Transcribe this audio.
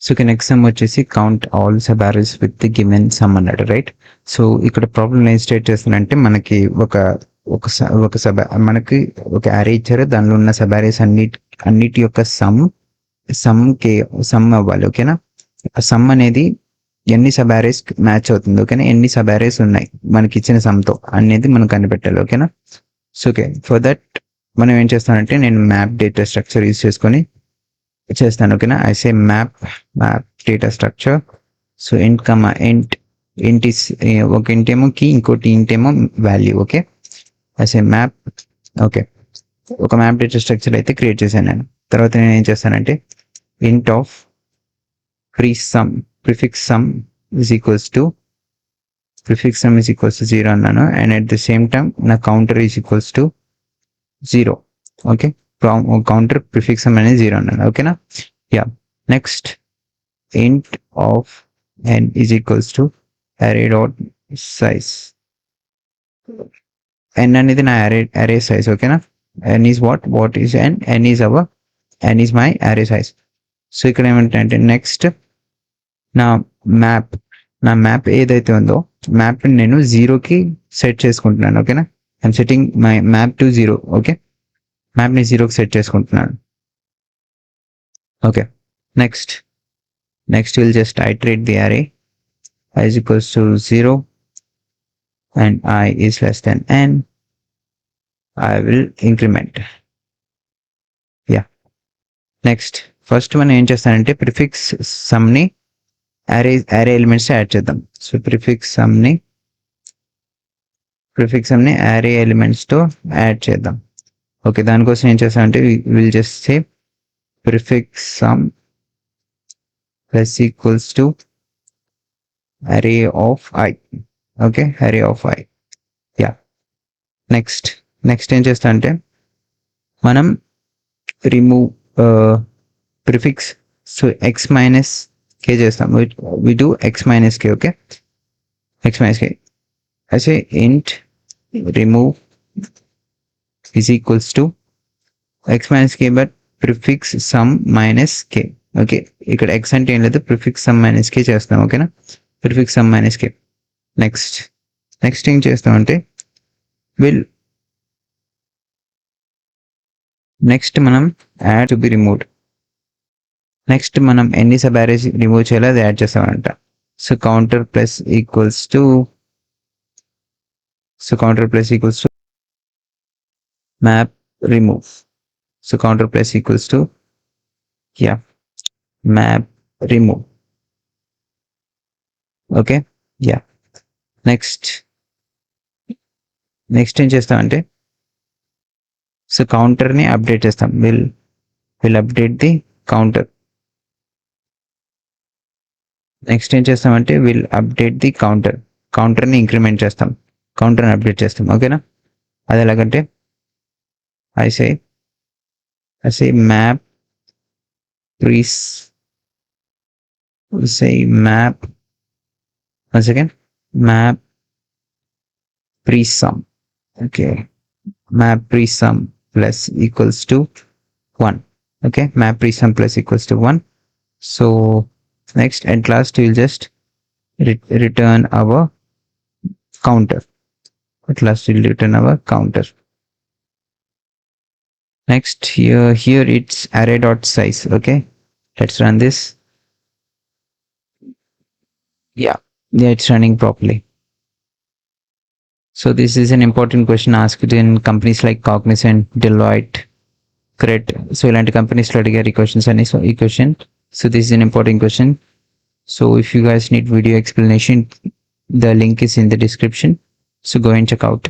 So next some వచ్చేసి count all sub arrays with the given some అన్నాడు, right. So ఇక్కడ problem ఏం state చేస్తుందంటే మనకి ఒక సబ్ మనకి ఒక అరే ఇచ్చారు, దానిలో ఉన్న సబ్ అరేస్ అన్నిటి యొక్క సమ్ అవ్వాలి, ఓకేనా. ఆ సమ్ అనేది ఎన్ని సబ్ అరేస్ మ్యాచ్ అవుతుంది, ఓకేనా, ఎన్ని సబ్ అరేస్ ఉన్నాయి మనకి ఇచ్చిన సమ్తో అనేది మనం కనిపెట్టాలి, ఓకేనా. సో ఓకే, ఫర్ దట్ మనం ఏం చేస్తానంటే నేను మ్యాప్ డేటా స్ట్రక్చర్ యూజ్ చేసుకొని చేస్తాను, ఓకేనా. I say map data structure. So int comma ఇంట్ ఇస్ ఒక ఇంట్ ఏమో కీ, ఇంకోటి ఇంట్ ఏమో value, okay. I say map, okay. ఒక మ్యాప్ డేటా స్ట్రక్చర్ అయితే క్రియేట్ చేశాను నేను. తర్వాత నేను ఏం చేస్తానంటే int of prefix sum is equals to 0 అన్నాను, and at the same time నా counter is equals to 0, okay. Counter prefix sum అనేది 0 అన్నాను, ఓకేనా. Yeah, next int of n is equals to array dot size. n అనేది నా array size, ఓకేనా. n is what is n is my array size. So ఇక్కడ ఏమంటే next నా map ఏదైతే ఉందో మ్యాప్ నేను 0కి సెట్ చేసుకుంటున్నాను, ఓకేనా. I'm setting my map to 0, okay. మ్యాప్ని 0కి సెట్ చేసుకుంటున్నాను, okay. Next will just iterate the array i is equals to 0 and I is less than n. I will increment. Yeah, next first మనం ఏం చేస్తానంటే prefix సమ్ని అరే elements add చేద్దాం. So prefix సమ్ని అరే ఎలిమెంట్స్తో add చేద్దాం, ఓకే. దానికోసం ఏం చేస్తామంటే will just say prefix sum plus equals to array of I, okay, array of I. Yeah, next ఏం చేస్తా అంటే మనం remove prefix, so x minus k చేస్తాం. we do x minus k, okay, x minus k. I say int remove is equals to x minus k but prefix sum minus k, okay. ఇక్కడ x అంటే ఏం లేదు, prefix sum minus k చేస్తాం, ఓకేనా. Prefix sum minus k. Next ఏం చేస్తామంటే next మనం add to be removed. Next మనం ఎన్ని సబ్ అరేస్ రిమూవ్ చేయాలో అది యాడ్ చేస్తామంట. So counter plus equals to map remove. So counter plus equals to map remove, okay. Yeah, next ఏం చేస్తామంటే సో కౌంటర్ని అప్డేట్ చేస్తాం. Will update the counter. Next ఏం చేస్తామంటే విల్ అప్డేట్ ది కౌంటర్ని ఇంక్రిమెంట్ చేస్తాం, కౌంటర్ని అప్డేట్ చేస్తాం, ఓకేనా. అది ఎలాగంటే I say map once again map pre-sum, okay, map pre-sum plus equals to 1, okay, map pre-sum plus equals to 1. So next at last we'll just return our counter. Next here it's array dot size, okay. Let's run this. Yeah, it's running properly. So this is an important question asked in companies like Cognizant, Deloitte, CRET. So ilanti companies lo adigari questions ani, so ee question. So this is an important question. So if you guys need video explanation, the link is in the description. So go and check out.